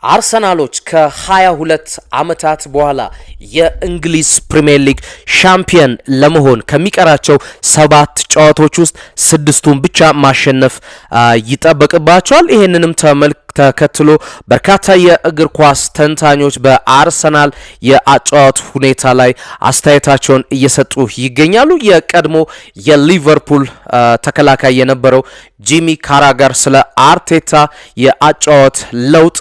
አርሰናሎች ከ22 ዓመታት በኋላ የእንግሊዝ ፕሪሚየር ሊግ ሻምፒዮን ለመሆን ከሚቀራቸው 7 ጨዋታዎች ውስጥ 6ቱን ብቻ ማሸነፍ ይጠበቅባቸዋል። ይሄንንም ተከትሎ በርካታ የእግር ኳስ ተንታኞች በአርሰናል የአጨዋወት ሁኔታ ላይ አስተያየታቸውን እየሰጡ ይገኛሉ። የቀድሞ የሊቨርፑል ተከላካይ የነበረው ጂሚ ካራጋር ስለ አርቴታ የአጨዋወት ለውጥ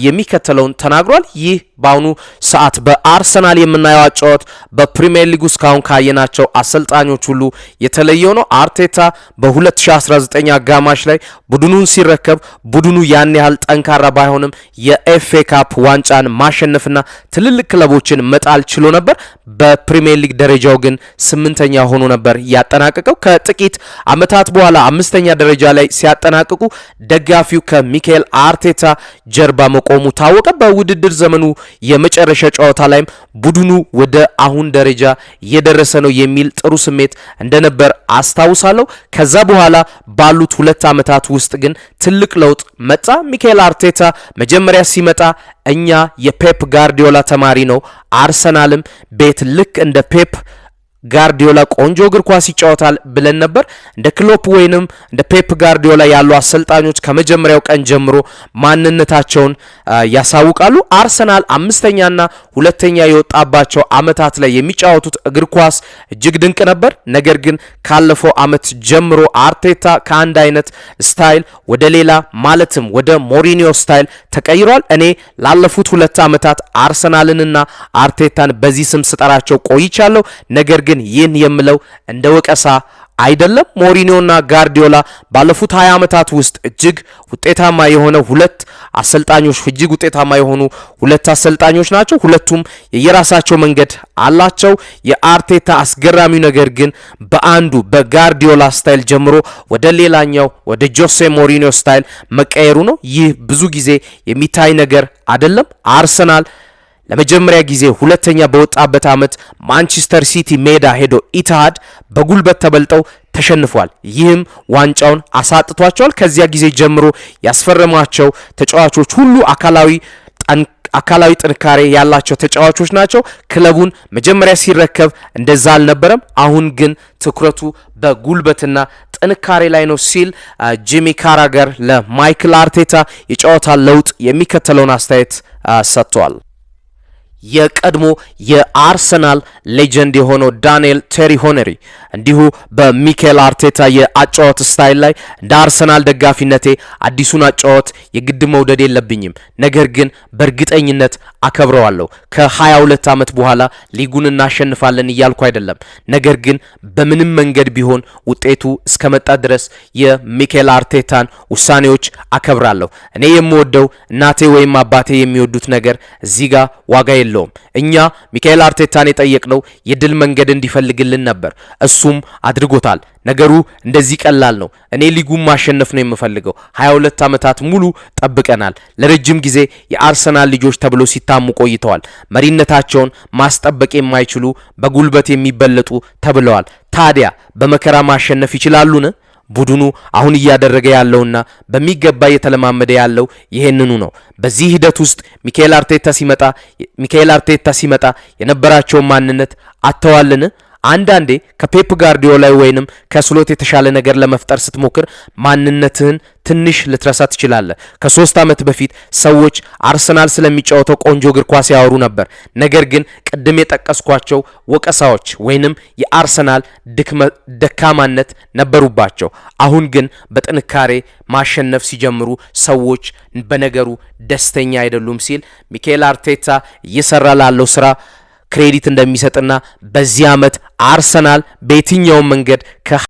የሚከተለውን ተናግሯል። ይህ በአሁኑ ሰዓት በአርሰናል የምናየው አጨዋወት በፕሪሚየር ሊግ ውስጥ ካሁን ካየናቸው አሰልጣኞች ሁሉ የተለየው ነው። አርቴታ በ2019 አጋማሽ ላይ ቡድኑን ሲረከብ ቡድኑ ያን ያህል ጠንካራ ባይሆንም የኤፍኤ ካፕ ዋንጫን ማሸነፍና ትልልቅ ክለቦችን መጣል ችሎ ነበር። በፕሪሚየር ሊግ ደረጃው ግን 8ኛ ሆኖ ነበር ያጠናቀቀው። ከጥቂት ዓመታት በኋላ 5ኛ ደረጃ ላይ ሲያጠናቅቁ ደጋፊው ከሚካኤል አርቴታ ጀርባ መቆሙ ታወቀ። በውድድር ዘመኑ የመጨረሻ ጨዋታ ላይም ቡድኑ ወደ አሁን ደረጃ የደረሰ ነው የሚል ጥሩ ስሜት እንደነበር አስታውሳለሁ። ከዛ በኋላ ባሉት 2 ዓመታት ውስጥ ግን ትልቅ ለውጥ መጣ። ሚካኤል አርቴታ መጀመሪያ ሲመጣ እኛ የፔፕ ጋርዲዮላ ተማሪ ነው፣ አርሰናልም ቤት ልክ እንደ ፔፕ ጋርዲዮላ ቆንጆ እግር ኳስ ይጫወታል ብለን ነበር። እንደ ክሎፕ ወይንም እንደ ፔፕ ጋርዲዮላ ያሉ አሰልጣኞች ከመጀመሪያው ቀን ጀምሮ ማንነታቸውን ያሳውቃሉ። አርሰናል 5ኛና 2ኛ የወጣባቸው አመታት ላይ የሚጫወቱት እግር ኳስ እጅግ ድንቅ ነበር። ነገር ግን ካለፈው አመት ጀምሮ አርቴታ ከአንድ አይነት ስታይል ወደ ሌላ ማለትም ወደ ሞሪኒዮ ስታይል ተቀይሯል። እኔ ላለፉት 2 አመታት አርሰናልንና አርቴታን በዚህ ስም ስጠራቸው ቆይቻለሁ። ነገር ግን ይህን የምለው እንደ ወቀሳ አይደለም። ሞሪኒዮና ጋርዲዮላ ባለፉት 20 ዓመታት ውስጥ እጅግ ውጤታማ የሆኑ ሁለት አሰልጣኞች ናቸው። ሁለቱም የየራሳቸው መንገድ አላቸው። የአርቴታ አስገራሚው ነገር ግን በአንዱ በጋርዲዮላ ስታይል ጀምሮ ወደ ሌላኛው ወደ ጆሴ ሞሪኒዮ ስታይል መቀየሩ ነው። ይህ ብዙ ጊዜ የሚታይ ነገር አይደለም። አርሰናል ለመጀመሪያ ጊዜ 2ኛ በወጣበት አመት ማንቸስተር ሲቲ ሜዳ ሄዶ ኢትሃድ በጉልበት ተበልጠው ተሸንፏል። ይህም ዋንጫውን አሳጥቷቸዋል። ከዚያ ጊዜ ጀምሮ ያስፈረማቸው ተጫዋቾች ሁሉ አካላዊ ጥንካሬ ያላቸው ተጫዋቾች ናቸው። ክለቡን መጀመሪያ ሲረከብ እንደዛ አልነበረም። አሁን ግን ትኩረቱ በጉልበትና ጥንካሬ ላይ ነው ሲል ጂሚ ካራገር ለማይክል አርቴታ የጨዋታ ለውጥ የሚከተለውን አስተያየት ሰጥቷል። የቀድሞ የአርሰናል ሌጀንድ የሆነው ዳንኤል ቴሪ ሆነሪ እንዲሁ በሚካኤል አርቴታ የአጨዋወት ስታይል ላይ እንደ አርሰናል ደጋፊነቴ አዲሱን አጨዋወት የግድ መውደድ የለብኝም፣ ነገር ግን በእርግጠኝነት አከብረዋለሁ። ከ22 ዓመት በኋላ ሊጉን እናሸንፋለን እያልኩ አይደለም፣ ነገር ግን በምንም መንገድ ቢሆን ውጤቱ እስከመጣ ድረስ የሚካኤል አርቴታን ውሳኔዎች አከብራለሁ። እኔ የምወደው እናቴ ወይም አባቴ የሚወዱት ነገር እዚህ ጋር ዋጋ የለውም። እኛ ሚካኤል አርቴታን የጠየቅነው የድል መንገድ እንዲፈልግልን ነበር፣ እሱም አድርጎታል። ነገሩ እንደዚህ ቀላል ነው። እኔ ሊጉን ማሸነፍ ነው የምፈልገው። 22 ዓመታት ሙሉ ጠብቀናል። ለረጅም ጊዜ የአርሰናል ልጆች ተብሎ ሲታሙ ቆይተዋል። መሪነታቸውን ማስጠበቅ የማይችሉ በጉልበት የሚበለጡ ተብለዋል። ታዲያ በመከራ ማሸነፍ ይችላሉን? ቡድኑ አሁን እያደረገ ያለውና በሚገባ እየተለማመደ ያለው ይሄንኑ ነው። በዚህ ሂደት ውስጥ ሚካኤል አርቴታ ሲመጣ የነበራቸውን ማንነት አጥተዋልን? አንዳንዴ ከፔፕ ጋርዲዮላ ወይንም ከስሎት የተሻለ ነገር ለመፍጠር ስትሞክር ማንነትህን ትንሽ ልትረሳ ትችላለህ። ከ3 ዓመት በፊት ሰዎች አርሰናል ስለሚጫወተው ቆንጆ እግር ኳስ ያወሩ ነበር። ነገር ግን ቅድም የጠቀስኳቸው ወቀሳዎች ወይንም የአርሰናል ደካማነት ነበሩባቸው። አሁን ግን በጥንካሬ ማሸነፍ ሲጀምሩ ሰዎች በነገሩ ደስተኛ አይደሉም ሲል ሚካኤል አርቴታ እየሰራ ላለው ስራ ክሬዲት እንደሚሰጥና በዚህ አመት አርሰናል በየትኛው መንገድ